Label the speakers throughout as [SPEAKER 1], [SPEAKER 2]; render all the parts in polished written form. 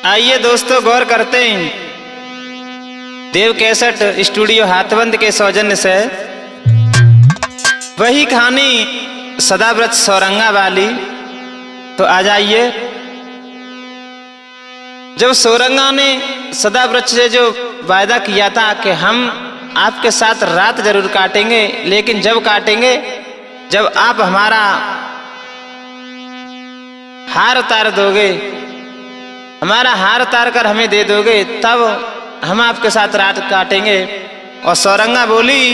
[SPEAKER 1] आइए दोस्तों गौर करते हैं देव कैसेट स्टूडियो हाथबंद के सौजन्य से वही कहानी सदाव्रत सौरंगा वाली। तो आ जाइए। जब सौरंगा ने सदाव्रत से जो वायदा किया था कि हम आपके साथ रात जरूर काटेंगे, लेकिन जब काटेंगे जब आप हमारा हार उतार दोगे, हमारा हार उतार कर हमें दे दोगे, तब हम आपके साथ रात काटेंगे। और सौरंगा बोली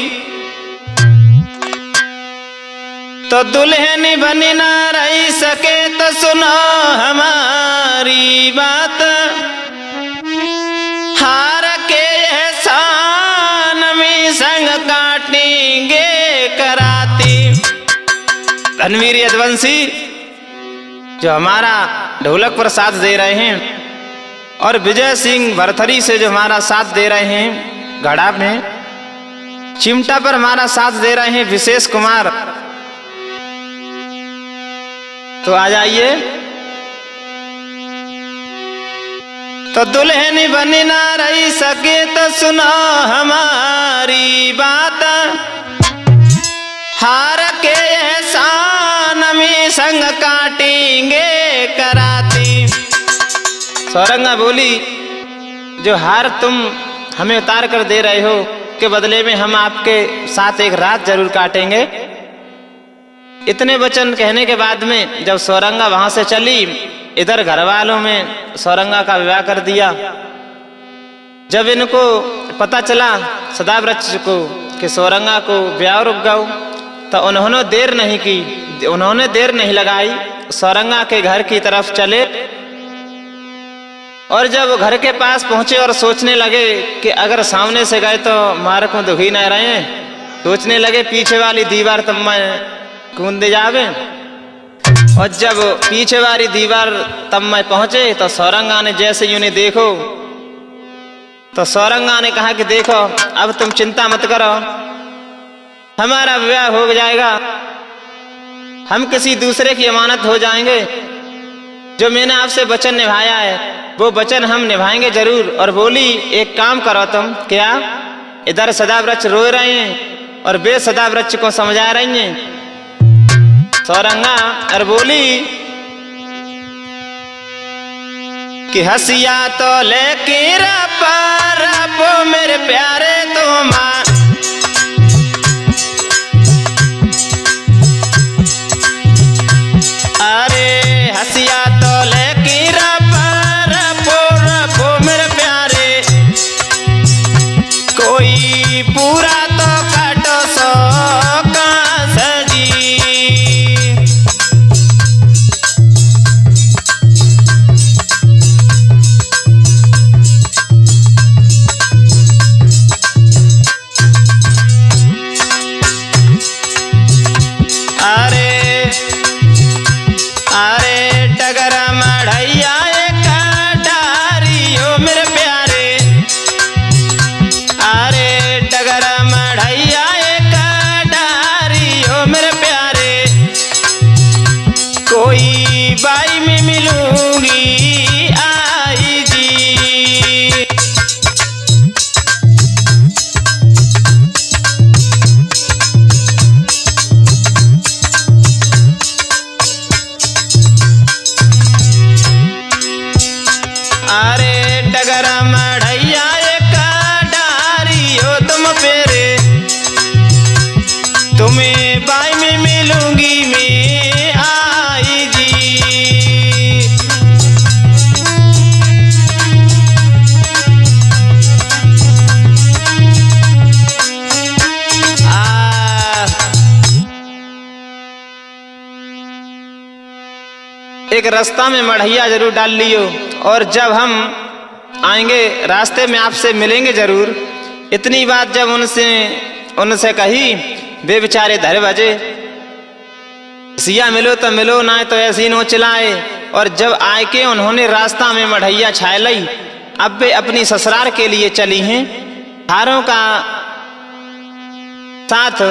[SPEAKER 1] तो दुल्हन बनी ना रही सके तो सुनो हमारी बात, हार के एहसान में संग काटेंगे कराती। धनवीर यदुवंशी जो हमारा ढोलक पर साथ दे रहे हैं और विजय सिंह भरथरी से जो हमारा साथ दे रहे हैं घड़ा में, चिमटा पर हमारा साथ दे रहे हैं विशेष कुमार। तो आ जाइए। तो दुल्हन बनी ना रही सके तो सुनो हमारी बात, हार के एहसान में संग काटेंगे कराती। सौरंगा बोली जो हार तुम हमें उतार कर दे रहे हो के बदले में हम आपके साथ एक रात जरूर काटेंगे। इतने वचन कहने के बाद में जब सौरंगा वहां से चली, इधर घर वालों में सौरंगा का विवाह कर दिया। जब इनको पता चला सदाव्रत को कि सौरंगा को ब्याह रुक गऊ, तो उन्होंने देर नहीं की, उन्होंने देर नहीं लगाई, सौरंगा के घर की तरफ चले। और जब घर के पास पहुंचे और सोचने लगे कि अगर सामने से गए तो मार्ग में दुखी न रहे, सोचने लगे पीछे वाली दीवार तब मैं कूद जावे। और जब पीछे वाली दीवार तब मैं पहुंचे तो सौरंगा ने जैसे यूं देखो, तो सौरंगा ने कहा कि देखो अब तुम चिंता मत करो, हमारा विवाह हो जाएगा, हम किसी दूसरे की अमानत हो जाएंगे। जो मैंने आपसे वचन निभाया है वो वचन हम निभाएंगे जरूर। और बोली एक काम करो तुम, क्या इधर सदाव्रत रो रहे हैं और वे सदाव्रत को समझा रही हैं। सौरंगा और बोली कि हसिया तो लेके रपो मेरे प्यारे तुम, अरे हसिया तो लेके रपो मेरे प्यारे, कोई पूरा तो काटो सो सजी। बाई में मिलूंगी आई जी, अरे डगरा मढ़ैया एक डारी हो तुम पेरे, तुम्हें बाई में मिलूंगी मैं आई जी। एक रास्ता में मढ़ैया जरूर डाल लियो, और जब हम आएंगे रास्ते में आपसे मिलेंगे जरूर। इतनी बात जब उनसे कही, वे बेचारे धर बजे, सिया मिलो तो मिलो, ना तो ऐसी नो चिल्लाए। और जब आए के उन्होंने रास्ता में मढ़ैया छाए लई, अब वे अपनी ससुराल के लिए चली हैं। हारों का साथ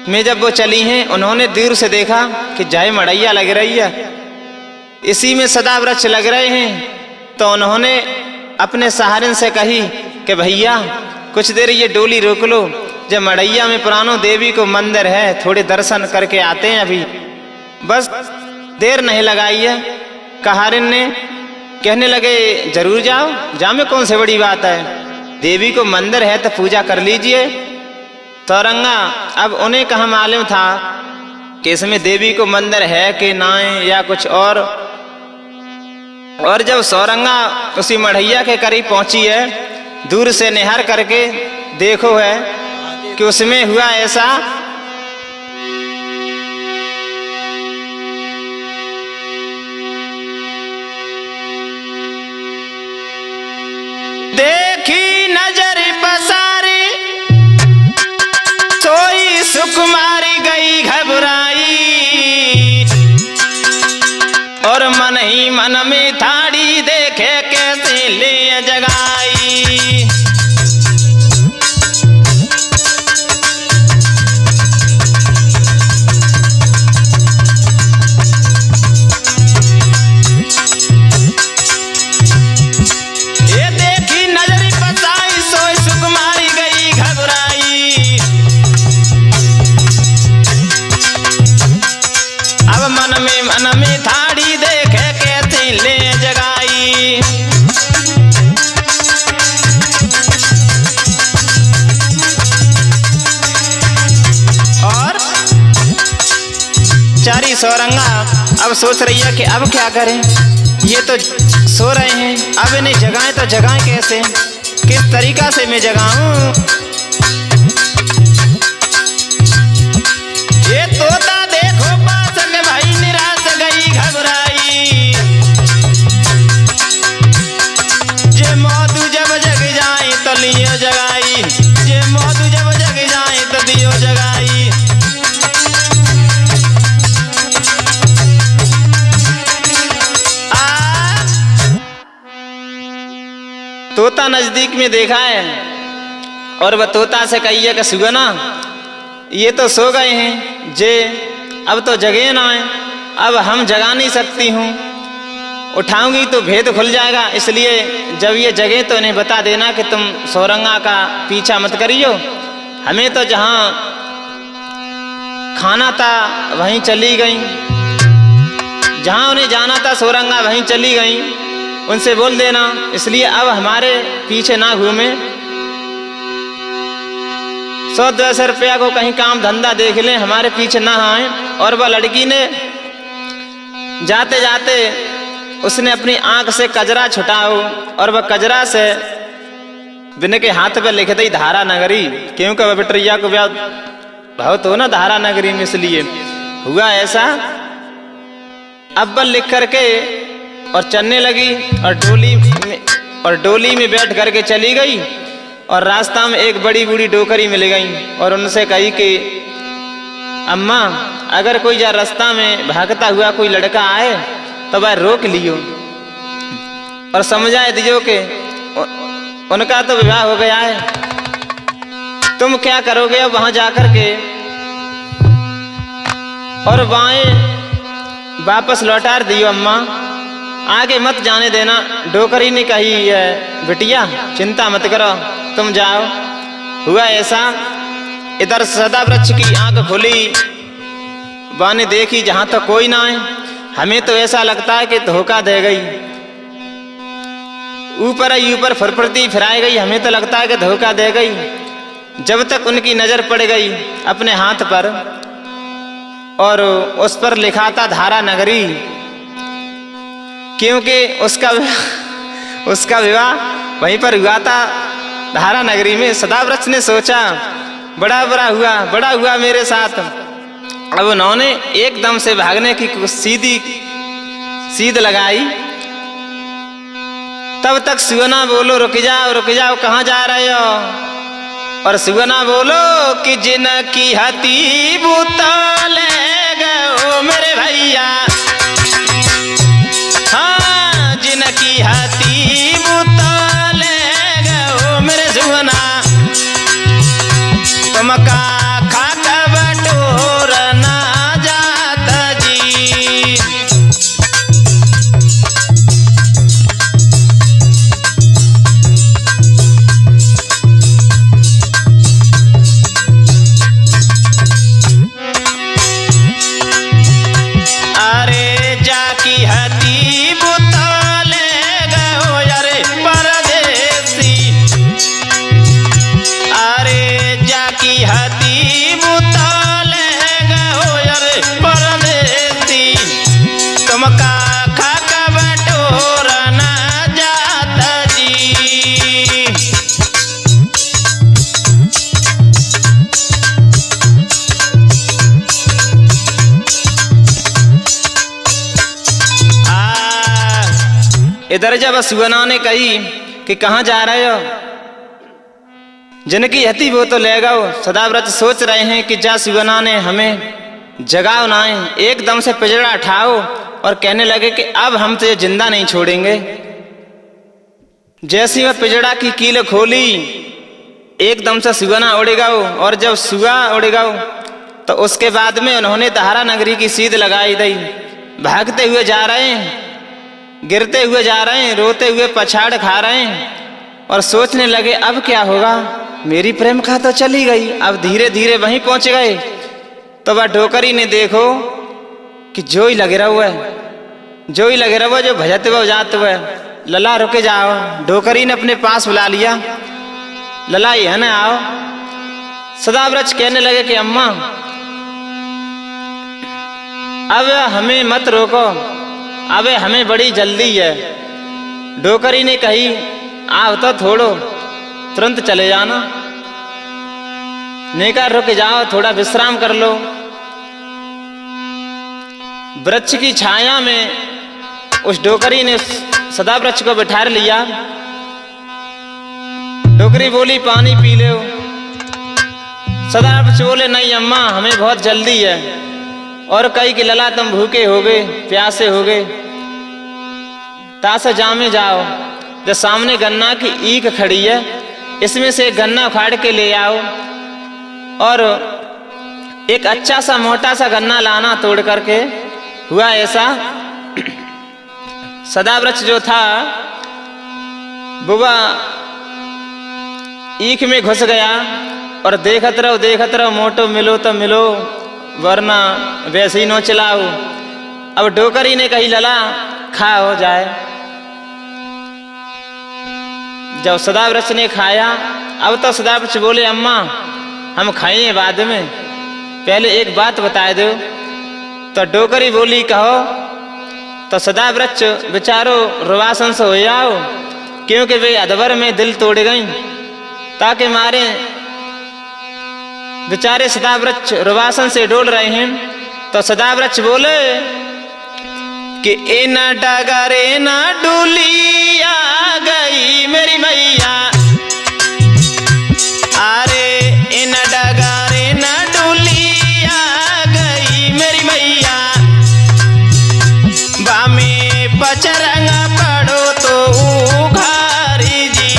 [SPEAKER 1] में जब वो चली हैं, उन्होंने दूर से देखा कि जय मढ़ैया लग रही है, इसी में सदाव्रत लग रहे हैं। तो उन्होंने अपने सहारन से कही कि भैया कुछ देर ये डोली रोक लो, जब मड़ैया में पुरानो देवी को मंदिर है, थोड़े दर्शन करके आते हैं, अभी बस देर नहीं लगाई है। कहारिन ने कहने लगे जरूर जाओ, जामे कौन सी बड़ी बात है, देवी को मंदिर है तो पूजा कर लीजिए। सौरंगा अब उन्हें कहाँ मालूम था कि इसमें देवी को मंदिर है कि ना है या कुछ और जब सौरंगा उसी मढ़ैया के करीब पहुंची है, दूर से निहार करके देखो है कि उसमें हुआ ऐसा देखी नजर पसारी सोई सुकुमारी गई घबराई, और मन ही मन में थाड़ी देखे कैसे ले जगाई। ये देखी नजर पसाई सोई सुकुमारी गई घबराई, अब मन में थाड़ी देखे कैसे ले जगाई। और चारी सौरंगा अब सोच रही है कि अब क्या करें, ये तो सो रहे हैं, अब इन्हें जगाएं तो जगाएं कैसे, किस तरीका से मैं जगाऊं। ये तोता देखो पास के भाई निराश गई घबराई, जे मौतू जब जग जाए तो लियो जगाई, जे मौतू जब जग जाए तो दियो जगाई। तोता नजदीक में देखा है और वह तोता से कही है कि सुगना ये तो सो गए हैं, जे अब तो जगे ना है, अब हम जगा नहीं सकती हूँ, उठाऊंगी तो भेद खुल जाएगा, इसलिए जब ये जगे तो इन्हें बता देना कि तुम सौरंगा का पीछा मत करियो, हमें तो जहाँ खाना था वहीं चली गई, जहाँ उन्हें जाना था सौरंगा वहीं चली गई, उनसे बोल देना, इसलिए अब हमारे पीछे ना घूमे, 100-200 रुपया को कहीं काम धंधा देख लें, हमारे पीछे ना आए। और वह लड़की ने जाते जाते उसने अपनी आंख से कजरा छुटाओ और वह कजरा से बिन के हाथ पे लिख दी धारा नगरी, क्योंकि वह बिटरिया को ब्याह बहुत हो ना धारा नगरी में, इसलिए हुआ ऐसा। अब वह लिख करके और चलने लगी और डोली में बैठ करके चली गई, और रास्ता में एक बड़ी बूढ़ी डोकरी मिल गई और उनसे कही कि अम्मा अगर कोई जा रास्ता में भागता हुआ कोई लड़का आए तो वह रोक लियो और समझा दियो कि उनका तो विवाह हो गया है, तुम क्या करोगे अब वहां जाकर के, और बाएं वापस लौटा दियो अम्मा, आगे मत जाने देना। डोकरी ने कही है बिटिया चिंता मत करो तुम जाओ। हुआ ऐसा, इधर सदा वृक्ष की आंख खुली, बाने देखी जहां तक कोई ना है, हमें तो ऐसा लगता है कि धोखा दे गई, ऊपर ऊपर फुरफुरती फिराई गई, हमें तो लगता है कि धोखा दे गई। जब तक उनकी नजर पड़ गई अपने हाथ पर और उस पर लिखा था धारा नगरी, क्योंकि उसका विवाह वहीं पर हुआ था धारा नगरी में। सदाव्रत ने सोचा बड़ा हुआ मेरे साथ। अब उन्होंने एकदम से भागने की सीध लगाई। तब तक सुगना बोलो रुक जाओ कहाँ जा रहे हो, और सुगना बोलो कि जिनकी हती बूता ले गए मेरे भैया, हाँ जिनकी हती बूता ले गए मेरे सुगना, तुमका खाका बटोर ना जाता जी। इधर जब सुगना ने कही कि कहाँ जा रहे हो, जिनकी हती वो तो ले गओ। सदाव्रत सोच रहे हैं कि जा सुगना ने हमें जगाओ ना, एकदम से पिजड़ा उठाओ और कहने लगे कि अब हम तुझे जिंदा नहीं छोड़ेंगे। जैसी वह पिजड़ा की कील खोली, एकदम से सुगना उड़ गओ। और जब सुगा उड़ गओ तो उसके बाद में उन्होंने दहारा नगरी की सीध लगाई दी। भागते हुए जा रहे हैं, गिरते हुए जा रहे हैं, रोते हुए पछाड़ खा रहे हैं और सोचने लगे अब क्या होगा, मेरी प्रेम कहा तो चली गई। अब धीरे धीरे वहीं पहुंच गए तो वह डोकरी ने देखो कि जो ही लगे रहो है, जो ही लगे रहो, जो भजते हुए जाते हुए, लला रुके जाओ। डोकरी ने अपने पास बुला लिया, लला ये है ना आओ। सदाव्रत कहने लगे कि अम्मा अब हमें मत रोको, अब हमें बड़ी जल्दी है। डोकरी ने कही आओ तो थोड़ो, तुरंत चले जाना, नेकर रुक जाओ, थोड़ा विश्राम कर लो। वृक्ष की छाया में उस डोकरी ने सदाव्रत को बिठा लिया। डोकरी बोली पानी पी लो। सदाव्रत बोले नहीं अम्मा हमें बहुत जल्दी है। और कही कि लला तुम भूखे हो गए, प्यासे हो गए, तासा जामे जाओ, जो सामने गन्ना की ईख खड़ी है इसमें से गन्ना उखाड़ के ले आओ और एक अच्छा सा मोटा सा गन्ना लाना तोड़ करके। हुआ ऐसा, सदाव्रत जो था बुआ ईख में घुस गया और देखत रहो मोटो मिलो तो मिलो वरना वैसे ही नो चलाओ। अब डोकरी ने कही लला खा हो जाए। जब सदाव्रत ने खाया, अब तो सदाव्रत बोले अम्मा हम खाएंगे बाद में, पहले एक बात बता दो। तो डोकरी बोली कहो। तो सदाव्रत बेचारो रुवासन से हो जाओ, क्योंकि वे अधवर में दिल तोड़ गई, ताकि मारे बेचारे सदाव्रत रुवासन से डोल रहे हैं। तो सदाव्रत बोले कि ए ना डगरे ना डुली आ गई मेरी मैया, अरे ए ना डगरे ना डुली आ गई मेरी मैया, बामे पचरंगा पड़ो तो उघारी जी।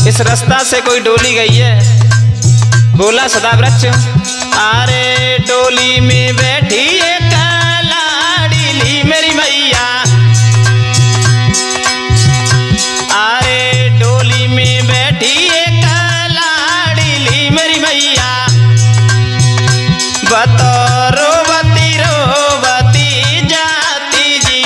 [SPEAKER 1] इस रास्ता से कोई डोली गई है। बोला सदाव्रत अरे डोली में बैठी एक लाडली मेरी मैया, अरे डोली में बैठी एक लाडली मेरी मैया, रोवती रोवती जाती जी।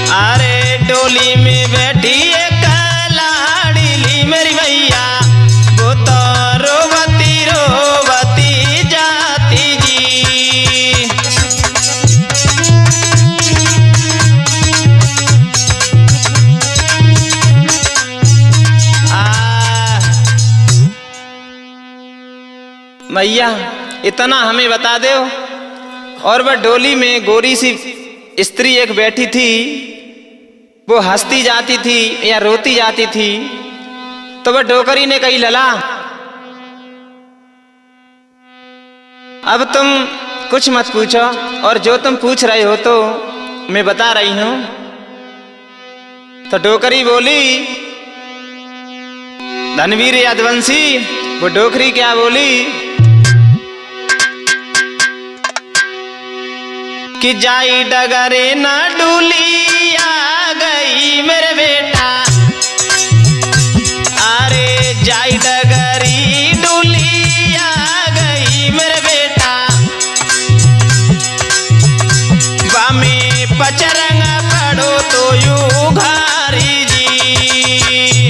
[SPEAKER 1] अरे डोली में बैठी एक लाडली मेरी मैया, वो तो रोवती रोवती जाती जी। मैया इतना हमें बता दो। और वह डोली में गोरी सी स्त्री एक बैठी थी, वो हंसती जाती थी या रोती जाती थी। तो वह डोकरी ने कही लला अब तुम कुछ मत पूछो, और जो तुम पूछ रहे हो तो मैं बता रही हूं। तो डोकरी बोली धनवीर यादवंशी, वो डोकरी क्या बोली कि जाई डगरे ना डूली आ गई मेरे बेटा, अरे जाई डगरी डूली आ गई मेरे बेटा, बामे पचरंगा पड़ो तो यू घारी जी।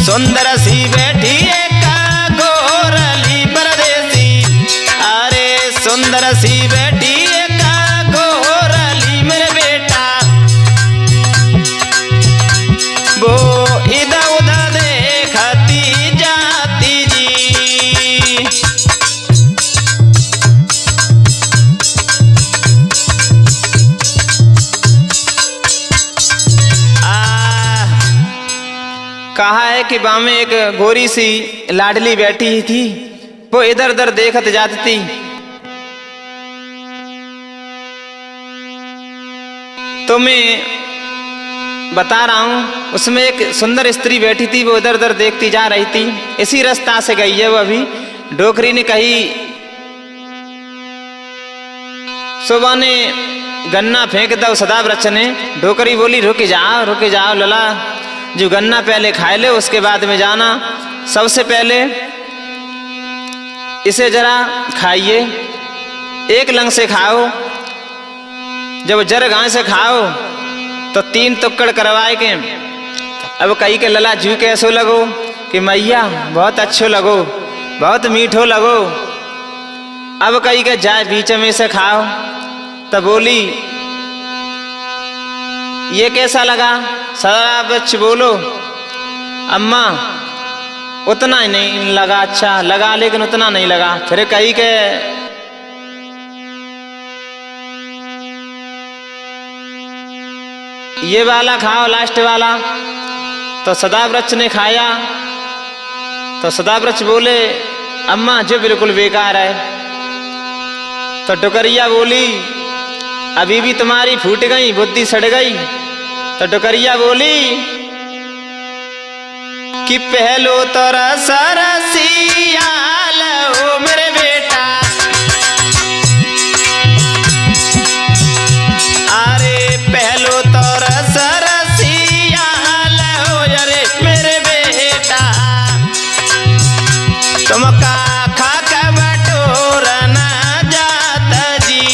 [SPEAKER 1] सुंदर सी बैठी एक गोरली परदेसी, अरे सुंदर सी बैठी एक गोरली मेरे बेटा, वो इधर उधर देखती जाती जी। कहा है कि बाँ में एक गोरी सी लाडली बैठी ही थी, वो इधर उधर देखत जाती थी। तो मैं बता रहा हूं, उसमें एक सुंदर स्त्री बैठी थी, वो इधर उधर देखती जा रही थी। इसी रास्ता से गई है वो अभी। डोकरी ने कही, सुबह ने गन्ना फेंक दो सदावृक्ष ने। डोकरी बोली रुक जाओ लला, जो गन्ना पहले खाए ले उसके बाद में जाना। सबसे पहले इसे जरा खाइए, एक लंग से खाओ, जब जर गाय से खाओ तो 3 टुक्कड़ करवाए के। अब कही के लला जू कैसो लगो कि मैया बहुत अच्छो लगो, बहुत मीठो लगो। अब कही के जाए बीच में से खाओ। तब बोली ये कैसा लगा? सदावृक्ष बोलो अम्मा उतना ही नहीं लगा, अच्छा लगा लेकिन उतना नहीं लगा। फिर कही के ये वाला खाओ, लास्ट वाला। तो सदावृक्ष ने खाया तो सदावृक्ष बोले अम्मा जो बिल्कुल बेकार है। तो डुकरिया बोली अभी भी तुम्हारी फूट गई, बुद्धि सड़ गई। तो डुकरिया बोली कि पहलो तोरा सरसिया लो मेरे बेटा, अरे पहलो तोरा सरसिया लो अरे मेरे बेटा, तुमका खा के बटोर ना जात जी।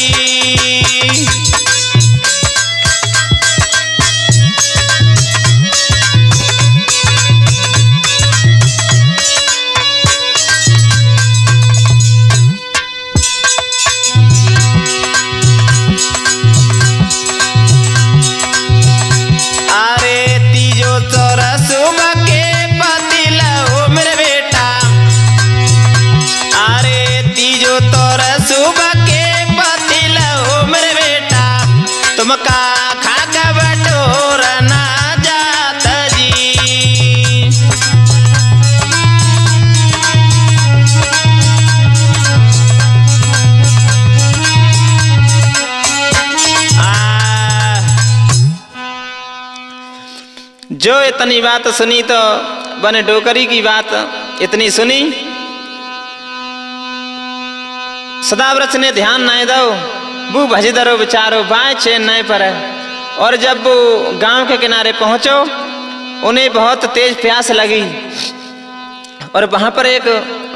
[SPEAKER 1] तुमका खा के बटोर ना जात जी। जो इतनी बात सुनी तो बने डोकरी की बात इतनी सुनी। सदावृक्ष ने ध्यान नहीं दो, वो भज दरो बेचारो बाएं चैन नहीं पर। और जब वो गांव के किनारे पहुंचो, उन्हें बहुत तेज प्यास लगी और वहां पर एक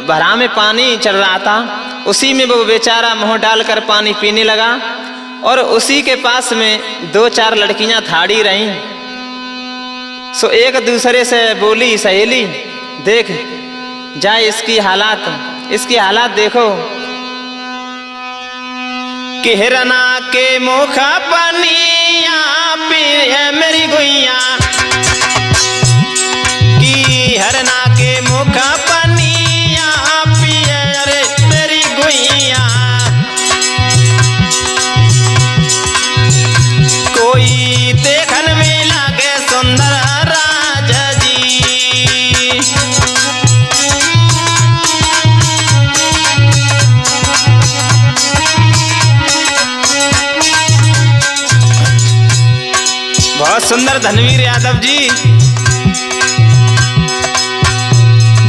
[SPEAKER 1] भरा में पानी चल रहा था। उसी में वो बेचारा मुंह डालकर पानी पीने लगा और उसी के पास में 2-4 लड़कियां थाड़ी रहीं। सो एक दूसरे से बोली सहेली देख जाए इसकी हालात देखो कि हिरना के मुख पनिया पी है मेरी गुइया, कि हिरना के मुख पनिया पी है अरे मेरी गुइया। कोई देखन में लागे सुंदर राज जी, बहुत सुंदर धनवीर यादव जी।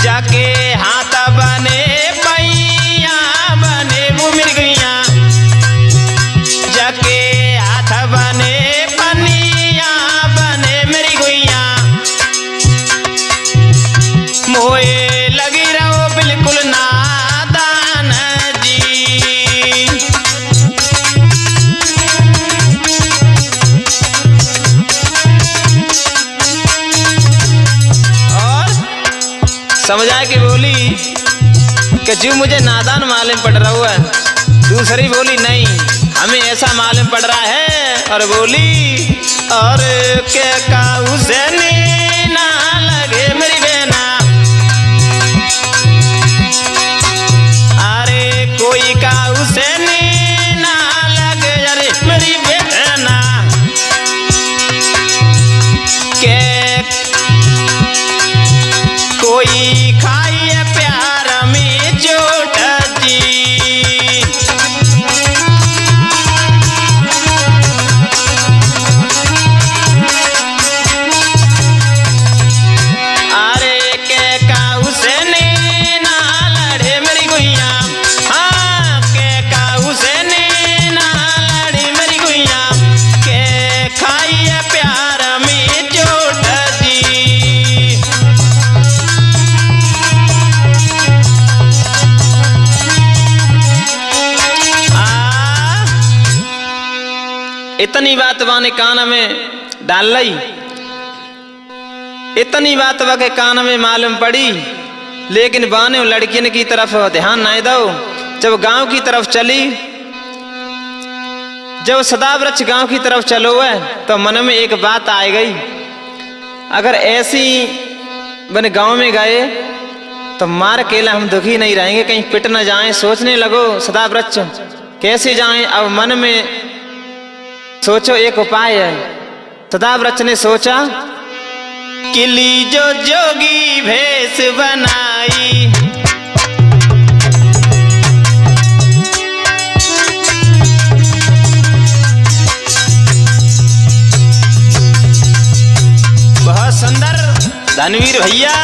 [SPEAKER 1] जाके हाथ बने पैया बने वो मिर्गिया, जाके हाथ बने पनिया बने मेरी गुइया। मोए लगी रहो बिल्कुल नादान जी। समझा के बोली कि जो मुझे नादान मालूम पड़ रहा हुआ। दूसरी बोली नहीं, हमें ऐसा मालूम पड़ रहा है। और बोली और के काऊ से ना लगे मेरी बहना, अरे कोई काऊ से ना लगे अरे मेरी बहना, के कोई खाइए प्यार में चोट जी। अरे के काऊ से ना लड़े मेरी गुइया, हाँ के काऊ से ना लड़े मेरी गुइया, के खाइए प्यार में चोट जी। इतनी बात वाने कान में डाल ली, इतनी बात वा के कान में मालूम पड़ी, लेकिन बाने लड़किन की तरफ ध्यान नहीं दो। जब गांव की तरफ चली, जब सदावृक्ष गांव की तरफ चलो है तो मन में एक बात आ गई, अगर ऐसी बन गांव में गए तो मार केला हम दुखी नहीं रहेंगे, कहीं पिट न जाएं। सोचने लगो सदावृक्ष कैसे जाएं। अब मन में सोचो एक उपाय है। सदावृक्ष ने सोचा, किली जो जोगी भेष बनाई, बहुत सुंदर धनवीर भैया।